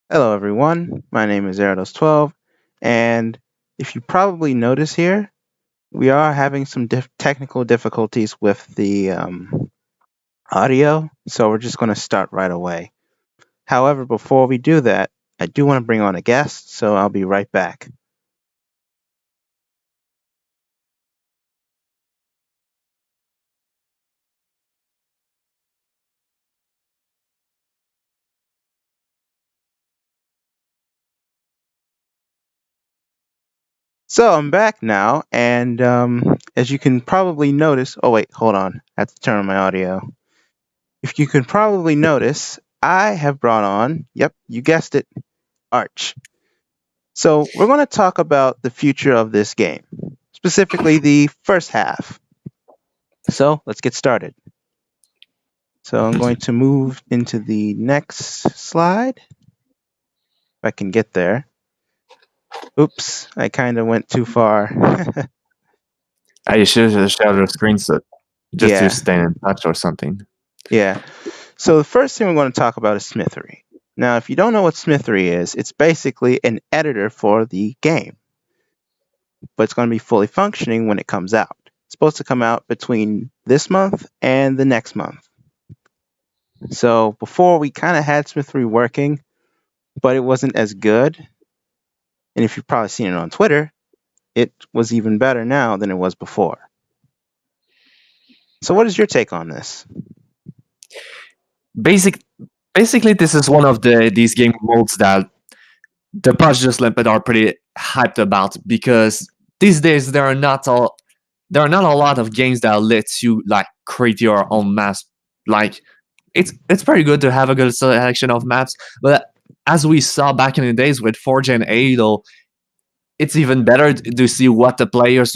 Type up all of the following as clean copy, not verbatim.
Hello, everyone. My name is Erados12, and if you probably notice here, we are having some technical difficulties with the audio, so we're just going to start right away. However, before we do that, I do want to bring on a guest, so I'll be right back. So I'm back now, and as you can probably notice, oh wait, hold on, I have to turn on my audio. If you can probably notice, I have brought on, yep, you guessed it, Arch. So, we're going to talk about the future of this game, specifically the first half. So, let's get started. So, I'm going to move into the next slide. If I can get there. Oops, I kind of went too far. I should have shared the screen so just to Yeah, stay in touch or something. yeah. So, the first thing we're going to talk about is Smithery. Now, if you don't know what Smithery is, it's basically an editor for the game, but it's going to be fully functioning when it comes out. It's supposed to come out between this month and the next month. So before we kind of had Smithery working, but it wasn't as good. And if you've probably seen it on Twitter, it was even better now than it was before. So what is your take on this? Basically, this is one of these game modes that the Patch Just Limpet are pretty hyped about because these days there are not a lot of games that lets you like create your own maps. Like it's pretty good to have a good selection of maps, but as we saw back in the days with Forge and Adel, it's even better to see what the players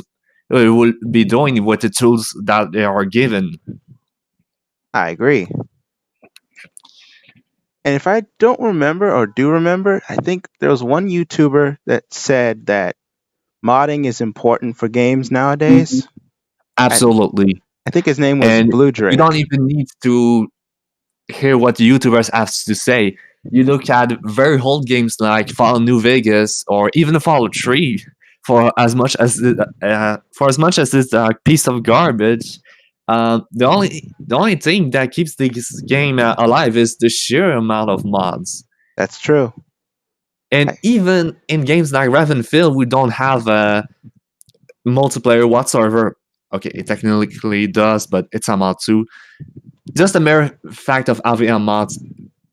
will be doing with the tools that they are given. I agree. And if I don't remember or do remember, I think there was one YouTuber that said that modding is important for games nowadays. Absolutely. I think his name was And Blue you Drake. don't even need to hear what the YouTubers have to say. You look at very old games like Fallout New Vegas or even Fallout 3. For as much as it's a piece of garbage, the only thing that keeps this game alive is the sheer amount of mods. That's true. And I, even in games like Ravenfield, we don't have multiplayer whatsoever. Okay, it technically does, but it's a mod too. Just the mere fact of having a mod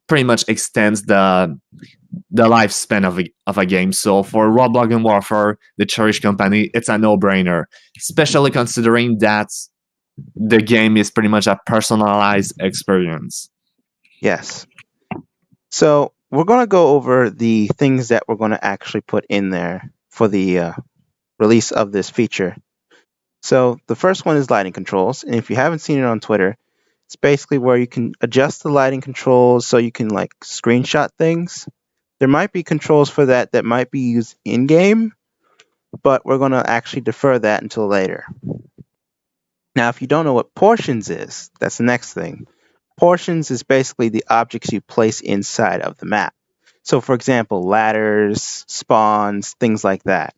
pretty much extends the lifespan of a game. So for Roblox and Warfare, the Cherish Company, it's a no-brainer, especially considering that the game is pretty much a personalized experience. yes. So we're going to go over the things that we're going to actually put in there for the release of this feature. So the first one is lighting controls, and if you haven't seen it on Twitter, it's basically where you can adjust the lighting controls so you can like screenshot things. There might be controls for that that might be used in game, but we're going to actually defer that until later. Now, if you don't know what portions is, that's the next thing. Portions is basically the objects you place inside of the map. So, for example, ladders, spawns, things like that.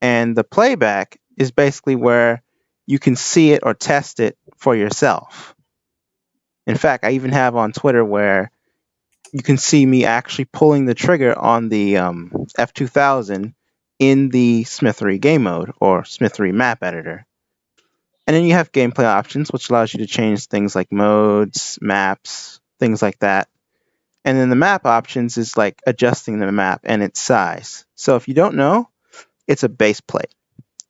And the playback is basically where you can see it or test it for yourself. In fact, I even have on Twitter where you can see me actually pulling the trigger on the F2000 in the Smithery game mode or Smithery map editor. And then you have gameplay options, which allows you to change things like modes, maps, things like that. And then the map options is like adjusting the map and its size. So if you don't know, it's a base plate.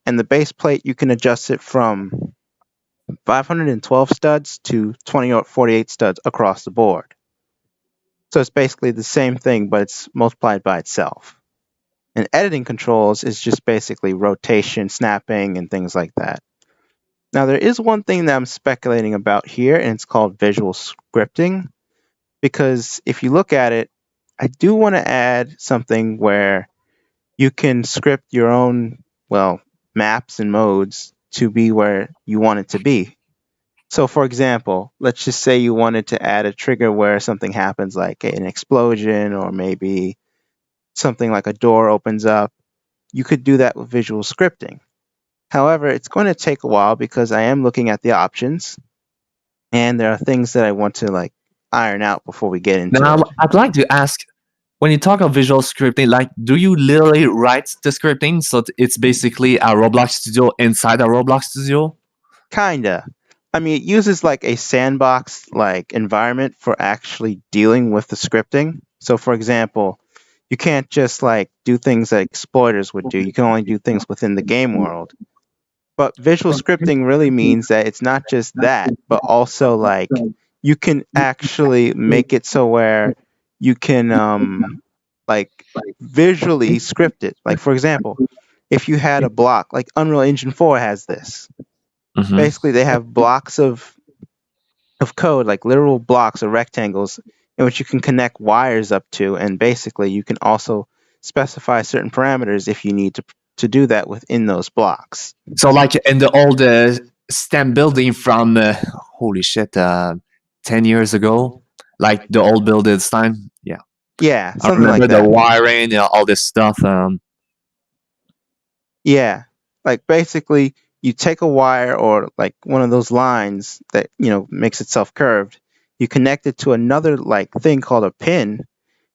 And the base plate, you can adjust it from 512 studs to 2048 studs across the board. So it's basically the same thing, but it's multiplied by itself. And editing controls is just basically rotation, snapping, and things like that. Now, there is one thing that I'm speculating about here, and it's called visual scripting. Because if you look at it, I do want to add something where you can script your own, well, maps and modes to be where you want it to be. So, for example, let's just say you wanted to add a trigger where something happens like an explosion or maybe something like a door opens up. You could do that with visual scripting. However, it's going to take a while because I am looking at the options and there are things that I want to like iron out before we get into Now, it. I'd like to ask, when you talk of visual scripting, like, do you literally write the scripting? So it's basically a Roblox studio inside a Roblox studio? Kinda. I mean, it uses like a sandbox like environment for actually dealing with the scripting. So, for example, you can't just like do things that exploiters would do. You can only do things within the game world. But visual scripting really means that it's not just that, but also like you can actually make it so where you can like visually script it. Like for example, if you had a block, like Unreal Engine 4 has this. Hmm. Basically they have blocks of code, like literal blocks or rectangles in which you can connect wires up to, and basically you can also specify certain parameters if you need to do that within those blocks. So, like in the old STEM building from, holy shit, 10 years ago, like the old buildings time. Yeah. Yeah, I something remember like the that. wiring, all this stuff. Yeah. Like basically you take a wire or like one of those lines that, makes itself curved. You connect it to another like thing called a pin,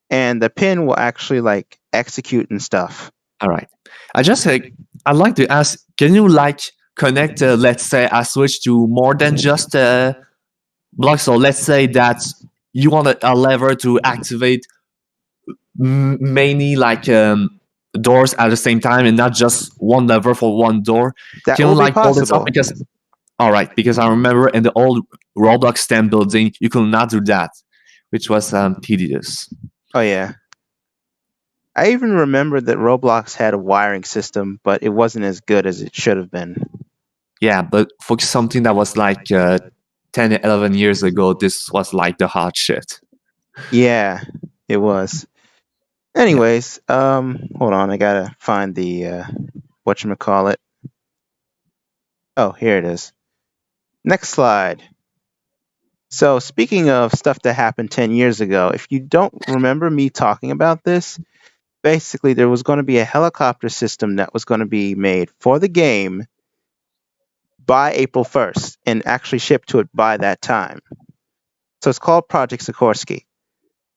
and the pin will actually like execute and stuff. All right. I just I'd like to ask, can you like connect, let's say, a switch to more than just a block? So let's say that you want a lever to activate many like doors at the same time and not just one lever for one door. That Can you will be like pull this off? possible. Because all right, because I remember in the old Roblox STEM building, you could not do that, which was tedious. Oh yeah. I even remember that Roblox had a wiring system, but it wasn't as good as it should have been. Yeah, but for something that was like 10, 11 years ago, this was like the hot shit. Yeah, it was. Yeah. Anyways, hold on, I gotta find the whatchamacallit. Oh, here it is. Next slide. So, speaking of stuff that happened 10 years ago, if you don't remember me talking about this, basically there was going to be a helicopter system that was going to be made for the game by April 1st and actually shipped to it by that time. So, it's called Project Sikorsky.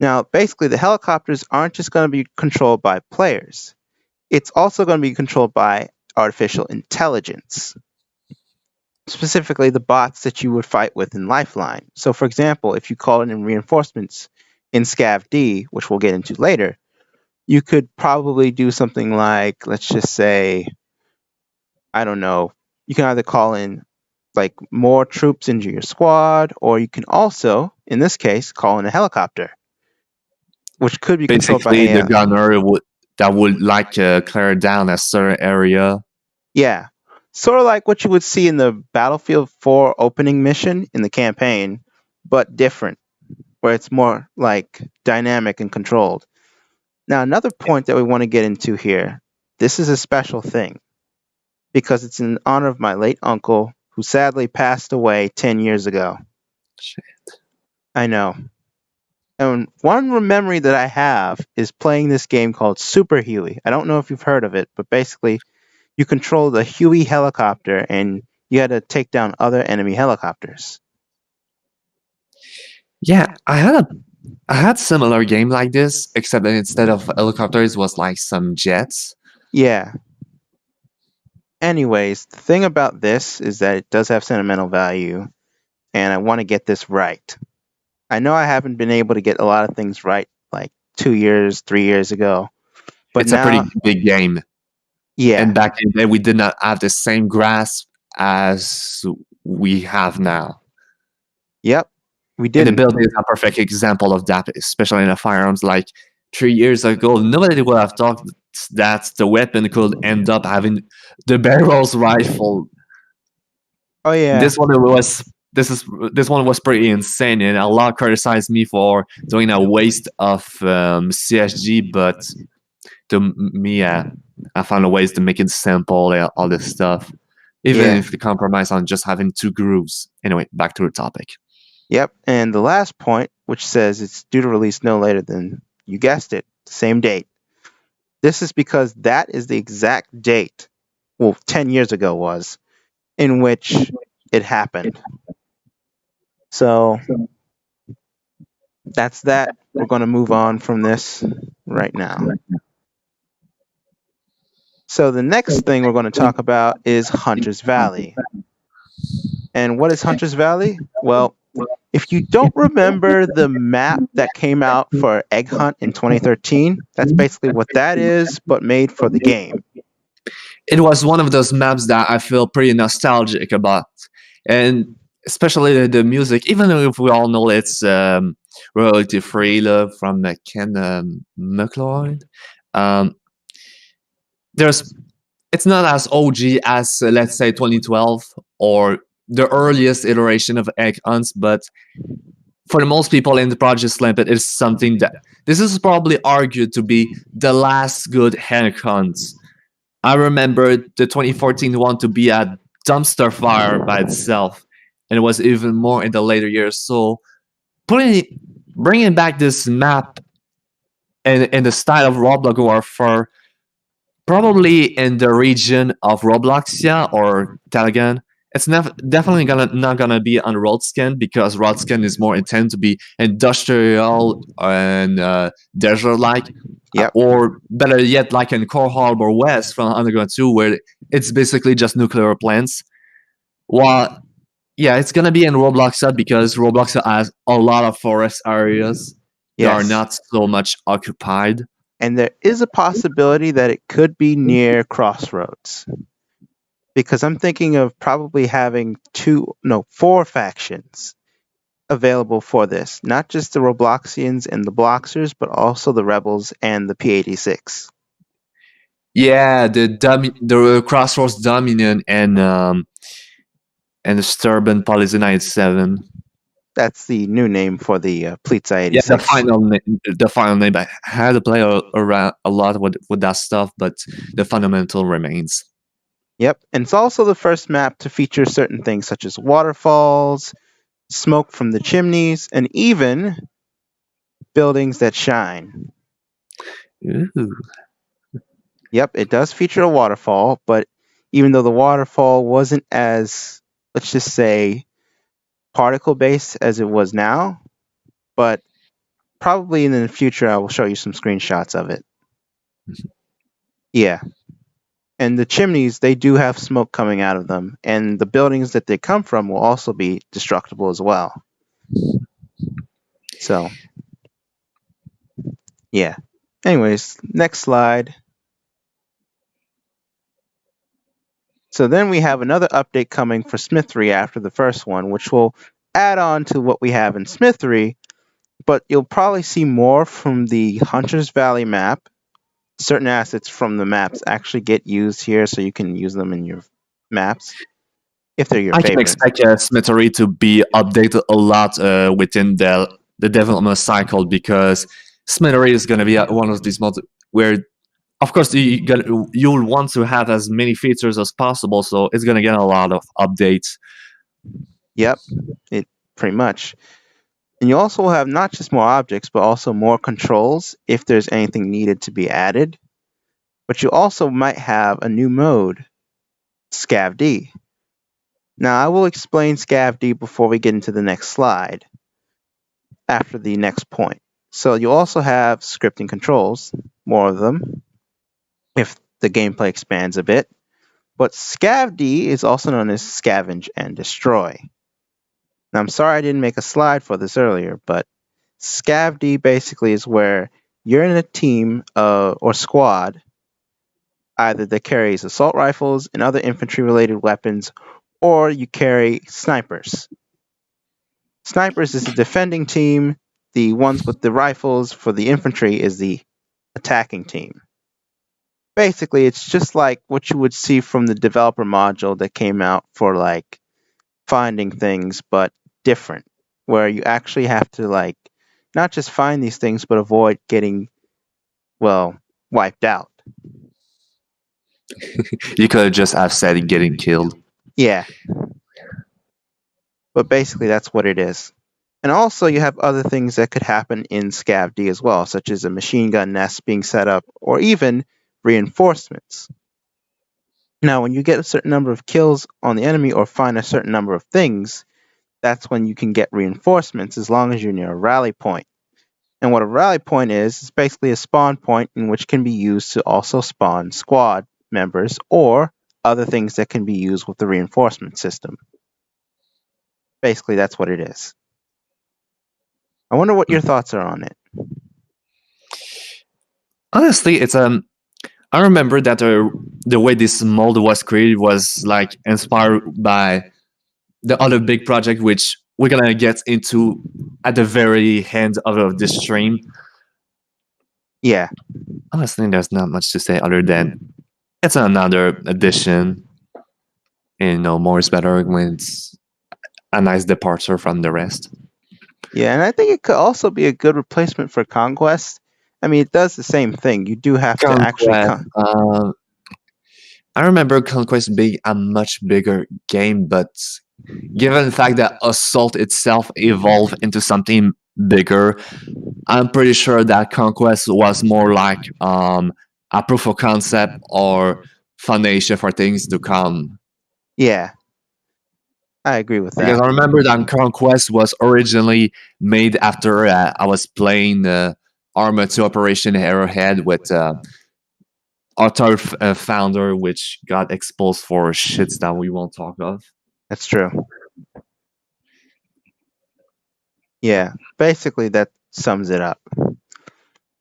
Now, basically, the helicopters aren't just going to be controlled by players, it's also going to be controlled by artificial intelligence, specifically the bots that you would fight with in Lifeline. So, for example, if you call in reinforcements in SCAV-D, which we'll get into later, you could probably do something like, let's just say, I don't know, you can either call in like more troops into your squad, or you can also, in this case, call in a helicopter, which could be controlled by Basically, the AI. gunner would like clear down a certain area. Yeah. Sort of like what you would see in the Battlefield 4 opening mission in the campaign, but different, where it's more like dynamic and controlled. Now, another point that we want to get into here, this is a special thing because it's in honor of my late uncle who sadly passed away 10 years ago. Shit. I know. And one memory that I have is playing this game called Super Huey. I don't know if you've heard of it, but basically you control the Huey helicopter and you had to take down other enemy helicopters. Yeah, I had similar game like this, except that instead of helicopters, was like some jets. Yeah. Anyways, the thing about this is that it does have sentimental value, and I want to get this right. I know I haven't been able to get a lot of things right like 2 years, 3 years ago, but It's a pretty now, big game, and yeah, back in the day, we did not have the same grasp as we have now. yep, we And the didn't. building is a perfect example of that, especially in the firearms. Like 3 years ago, nobody would have thought that the weapon could end up having the barrel's rifle. Oh yeah, This one was this one was pretty insane, and a lot criticized me for doing a waste of CSG, but to me, I found a ways to make it simple and all this stuff. even Yeah. if they compromise on just having two grooves. Anyway, back to the topic. Yep. And the last point, which says it's due to release no later than, you guessed it, same date. This is because that is the exact date, well, 10 years ago was, in which it happened. So that's that. We're going to move on from this right now. So the next thing we're going to talk about is Hunter's Valley. And what is Hunter's Valley? Well, if you don't remember the map that came out for Egg Hunt in 2013, that's basically what that is, but made for the game. It was one of those maps that I feel pretty nostalgic about, and especially the music. Even though if we all know it's royalty free from Ken McLeod, um, there's it's not as OG as let's say 2012 or the earliest iteration of Egg Hunts, but for the most people in the Project Slamp, it is something that this is probably argued to be the last good Egg Hunt. I remember the 2014 one to be a dumpster fire by itself, and it was even more in the later years. So, bringing back this map in the style of Roblox Warfare, probably in the region of Robloxia or Telegon, it's definitely not gonna be on Roadscan because Roadscan is more intended to be industrial and desert-like. Yep. Or better yet, like in Core Harbor West from Underground 2, where it's basically just nuclear plants. Well, yeah, it's gonna be in Roblox because Roblox has a lot of forest areas that are Yes. not so much occupied. And there is a possibility that it could be near Crossroads. Because I'm thinking of probably having 4 factions available for this. Not just the Robloxians and the Bloxers, but also the Rebels and the P86. Yeah, the Crossroads Dominion and the Sturban Policy 97. That's the new name for the Plitza 86. Yeah, the final name. I had to play around a lot with that stuff, but the fundamental remains. Yep, and it's also the first map to feature certain things such as waterfalls, smoke from the chimneys, and even buildings that shine. Ooh. Yep, it does feature a waterfall, but even though the waterfall wasn't as, let's just say, particle based as it was now, but probably in the future I will show you some screenshots of it. Yeah. And the chimneys, they do have smoke coming out of them, and the buildings that they come from will also be destructible as well. So, yeah. Anyways, next slide. So then we have another update coming for Smithery after the first one, which will add on to what we have in Smithery, but you'll probably see more from the Hunter's Valley map. Certain assets from the maps actually get used here, so you can use them in your maps if they're your I can favorites. expect Smithery to be updated a lot within the development cycle because Smithery is going to be one of these mods where, of course, you'll want to have as many features as possible, so it's going to get a lot of updates. Yep, it pretty much. And you also have not just more objects, but also more controls if there's anything needed to be added. But you also might have a new mode, ScavD. Now, I will explain ScavD before we get into the next slide, after the next point. So you also have scripting controls, more of them, if the gameplay expands a bit. But ScavD is also known as Scavenge and Destroy. Now, I'm sorry I didn't make a slide for this earlier, but ScavD basically is where you're in a team or squad, either that carries assault rifles and other infantry-related weapons, or you carry snipers. Snipers is the defending team. The ones with the rifles for the infantry is the attacking team. Basically, it's just like what you would see from the developer module that came out for like finding things, but different, where you actually have to like not just find these things, but avoid getting, well, wiped out. You could just have said getting killed. Yeah, but basically that's what it is. And also, you have other things that could happen in SCAV-D as well, such as a machine gun nest being set up, or even reinforcements. Now, when you get a certain number of kills on the enemy or find a certain number of things, that's when you can get reinforcements as long as you're near a rally point. And what a rally point is basically a spawn point in which can be used to also spawn squad members or other things that can be used with the reinforcement system. Basically, that's what it is. I wonder what your thoughts are on it. Honestly, it's I remember that the way this mold was created was like inspired by the other big project, which we're gonna get into at the very end of this stream. Yeah, Honestly, there's not much to say other than it's another addition. And more is better when it's a nice departure from the rest. yeah, and I think it could also be a good replacement for Conquest. I mean, it does the same thing. You do have to actually Conquest. I remember Conquest being a much bigger game, but given the fact that Assault itself evolved into something bigger, I'm pretty sure that Conquest was more like a proof of concept or foundation for things to come. Yeah, I agree with Because that. I remember that Conquest was originally made after I was playing Arma 2 Operation Arrowhead with Author founder, which got exposed for shits that we won't talk of. That's true. Yeah, basically that sums it up.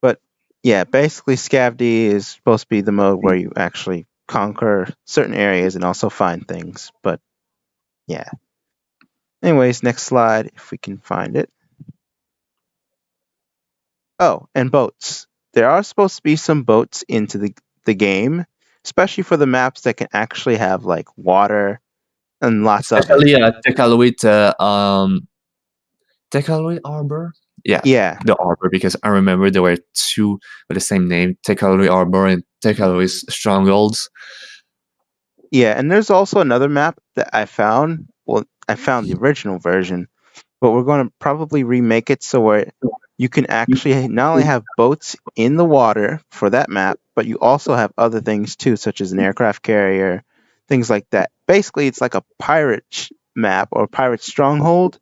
But yeah, basically SCAV-D is supposed to be the mode where you actually conquer certain areas and also find things. But yeah. Anyways, next slide if we can find it. Oh, and boats. There are supposed to be some boats into the game, especially for the maps that can actually have like water and lots of it. Especially Tekaluit Arbor. Yeah, Yeah, the Arbor, because I remember there were two with the same name, Tekaluit Arbor and Tekaluit Strongholds. yeah, and there's also another map that I found. Well, I found the original version, but we're going to probably remake it so where you can actually not only have boats in the water for that map, but you also have other things too, such as an aircraft carrier, things like that. Basically, it's like a pirate map or pirate stronghold,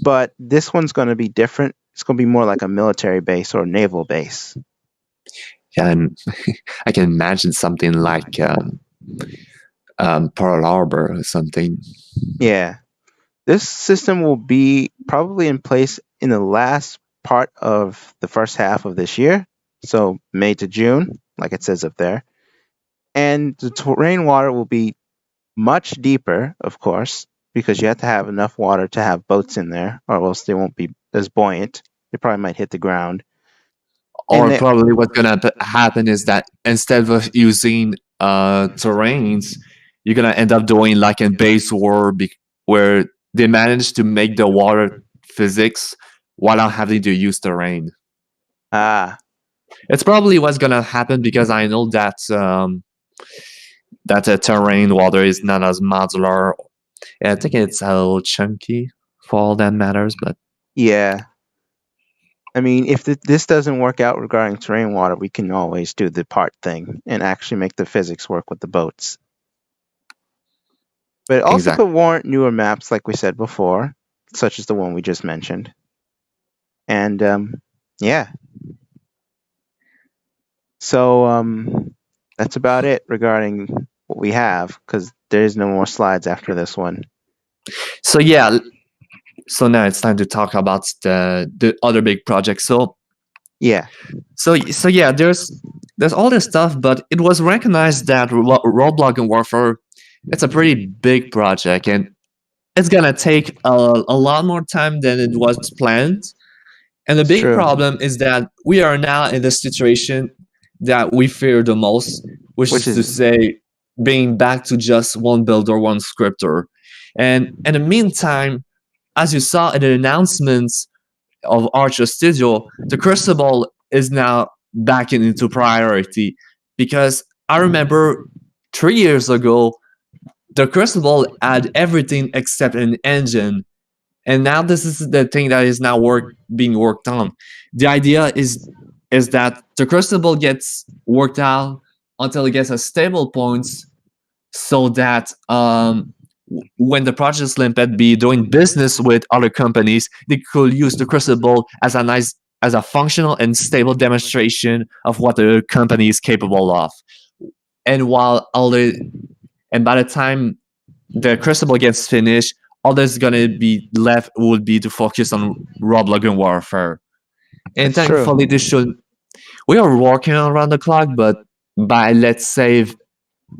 but this one's going to be different. It's going to be more like a military base or naval base. Yeah, and I can imagine something like Pearl Harbor or something. Yeah. This system will be probably in place in the last part of the first half of this year, so May to June, like it says up there. And the terrain water will be much deeper, of course, because you have to have enough water to have boats in there, or else they won't be as buoyant. They probably might hit the ground. And Or probably what's gonna happen is that instead of using terrains, you're gonna end up doing like in base war where they managed to make the water physics without having to use terrain. It's probably what's gonna happen because I know that that terrain water is not as modular. I think it's a little chunky for all that matters, but yeah. I mean, if this doesn't work out regarding terrain water, we can always do the part thing and actually make the physics work with the boats. But it also exactly. could warrant newer maps, like we said before, such as the one we just mentioned. And yeah. So that's about it regarding what we have, because there is no more slides after this one. So yeah, so now it's time to talk about the other big project. So yeah, yeah, there's all this stuff, but it was recognized that Roblox and Warfare, it's a pretty big project, and it's gonna take a lot more time than it was planned. And the it's big true. problem is that we are now in the situation that we fear the most, which is to say, being back to just one builder, one scripter. And in the meantime, as you saw in the announcements of Archer Studio, the Crucible is now back into priority because I remember 3 years ago The Crucible had everything except an engine, and now this is the thing that is now being worked on. The idea is that the Crucible gets worked out until it gets a stable point, so that when the Project Limpet be doing business with other companies, they could use the Crucible as a functional and stable demonstration of what the company is capable of. And while all the and by the time the Crucible gets finished, all that's gonna be left would be to focus on Roblox Warfare. And That's true. thankfully, this should we are working on around the clock, but by let's say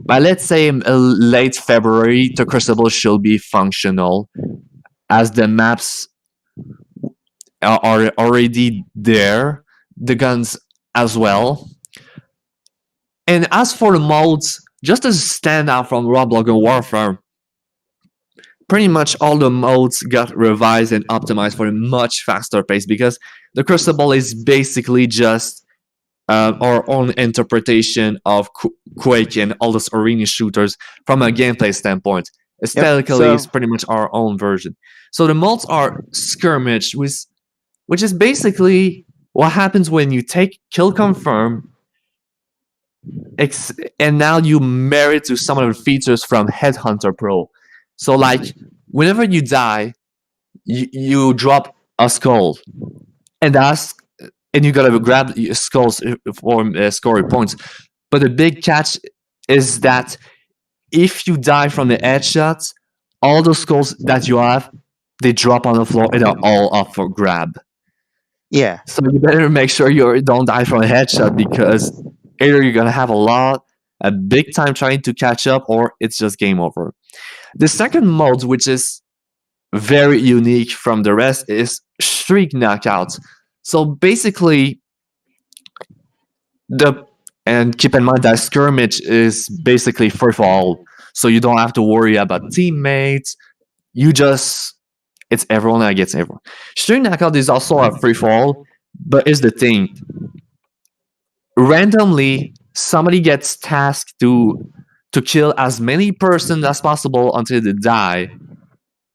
late February, the Crucible should be functional, as the maps are already there, the guns as well. And as for the modes, just to stand out from Roblox Warfare, pretty much all the modes got revised and optimized for a much faster pace, because the Crucible is basically just our own interpretation of Quake and all those arena shooters from a gameplay standpoint. Yep. Aesthetically, it's pretty much our own version. So the modes are skirmish, which is basically what happens when you take kill confirm and now you marry it to some of the features from Headhunter Pro. So like whenever you die, you drop a skull, and you gotta grab skulls for scoring points. But the big catch is that if you die from the headshots, all the skulls that you have, they drop on the floor and are all up for grab. Yeah. So you better make sure you don't die from a headshot, because either you're gonna have a big time trying to catch up, or it's just game over. The second mode, which is very unique from the rest, is streak knockouts. So basically, and keep in mind that skirmish is basically free for all, so you don't have to worry about teammates. It's everyone against everyone. Streak knockout is also a free for all, but here's the thing: randomly, somebody gets tasked to kill as many persons as possible until they die.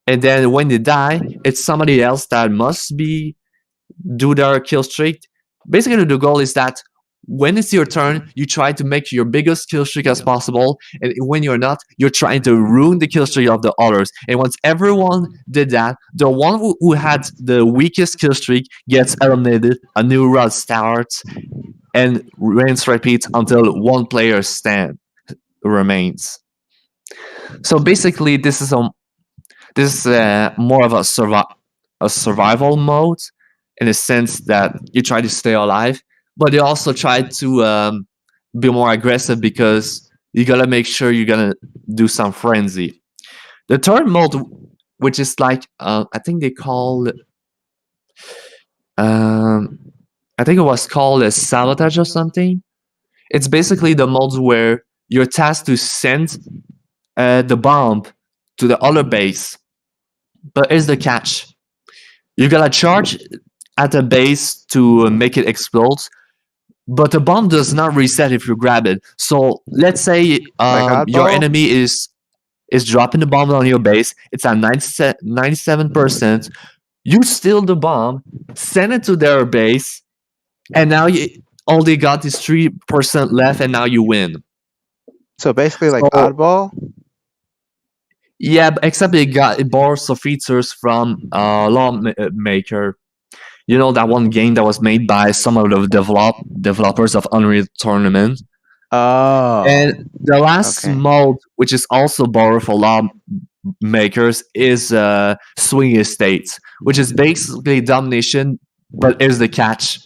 And then when they die, it's somebody else that must do their kill streak. Basically, the goal is that when it's your turn, you try to make your biggest kill streak as possible. And when you're not, you're trying to ruin the kill streak of the others. And once everyone did that, the one who had the weakest kill streak gets eliminated, a new round starts, and rinse repeats until one player remains. So basically, this is more of a survival mode, in the sense that you try to stay alive, but you also try to be more aggressive, because you gotta make sure you're gonna do some frenzy. The third mode, which is like I think they call I think it was called a sabotage or something. It's basically the modes where you're tasked to send the bomb to the other base. But here's the catch: you gotta charge at the base to make it explode, but the bomb does not reset if you grab it. So let's say your enemy is dropping the bomb on your base. It's at 97%. You steal the bomb, send it to their base, and now all they got is 3% left, and now you win. So basically, like oddball. Yeah, except it borrows some features from Lawmaker. You know, that one game that was made by some of the developers of Unreal Tournament. Oh. And the last mode, which is also borrowed for Lawmakers, is Swing Estates, which is basically domination, but here's the catch: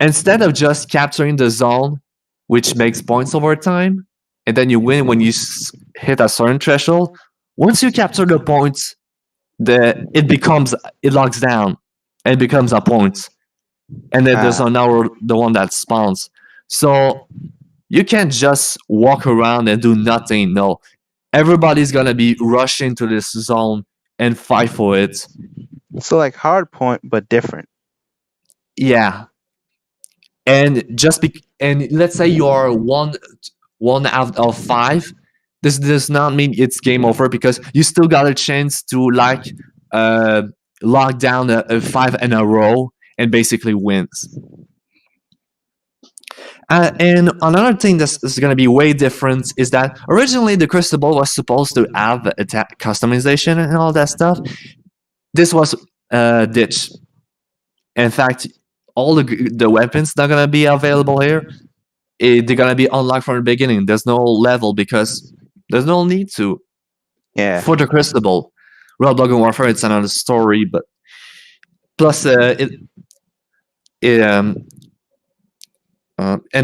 instead of just capturing the zone, which makes points over time, and then you win when you hit a certain threshold, once you capture the points, it locks down and becomes a point, and then there's another the one that spawns. So you can't just walk around and do nothing. No, everybody's gonna be rushing to this zone and fight for it. So like hard point, but different. Yeah. And and let's say you're one out of 5, this does not mean it's game over because you still got a chance to uh, lock down a five in a row and basically wins. And another thing that's going to be way different is that originally the Crucible was supposed to have attack customization and all that stuff. This was ditched. In fact, all the weapons that are going to be available here, they're going to be unlocked from the beginning. There's no level because there's no need to. Yeah. For the Crucible, Real Blood and Warfare, it's another story, but plus it and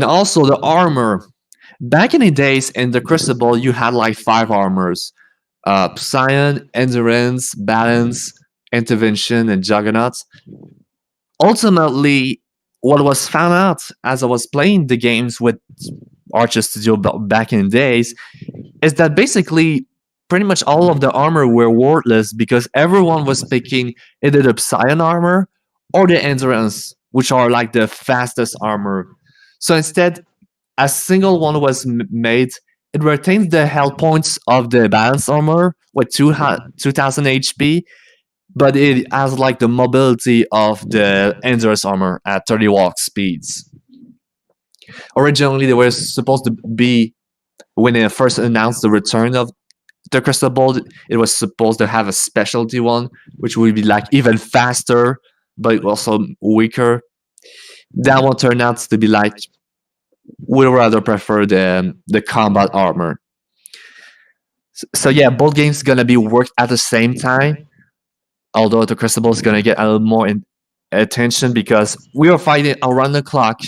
also the armor. Back in the days in the Crucible, you had like 5 armors: Psion, Endurance, Balance, Intervention, and Juggernaut. Ultimately, what was found out as I was playing the games with Archer Studio back in the days is that basically pretty much all of the armor were worthless because everyone was picking either the Psion armor or the Endurance, which are like the fastest armor. So instead, a single one was made. It retains the health points of the balance armor with 2000 HP, but it has like the mobility of the endurance armor at 30 walk speeds. Originally, they were supposed to be, when they first announced the return of the crystal ball, it was supposed to have a specialty one, which would be like even faster, but also weaker. That one turned out to be like, we'd rather prefer the combat armor. So yeah, both games gonna be worked at the same time. Although the Crucible is gonna get a little more attention because we are fighting around the clock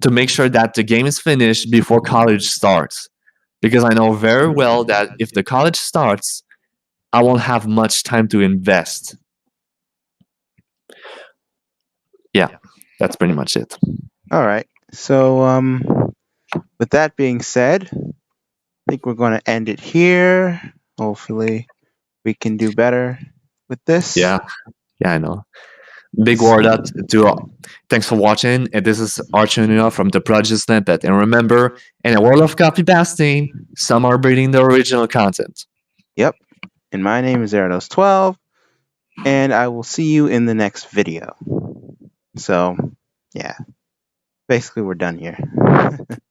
to make sure that the game is finished before college starts. Because I know very well that if the college starts, I won't have much time to invest. Yeah, that's pretty much it. All right. So, with that being said, I think we're going to end it here. Hopefully, we can do better with this. Yeah, I know. Big word up to thanks for watching. And this is Archer from the Project Snippet. And remember, in a world of copy pasting, some are breeding the original content. Yep. And my name is Zerados12, and I will see you in the next video. So, yeah. Basically, we're done here.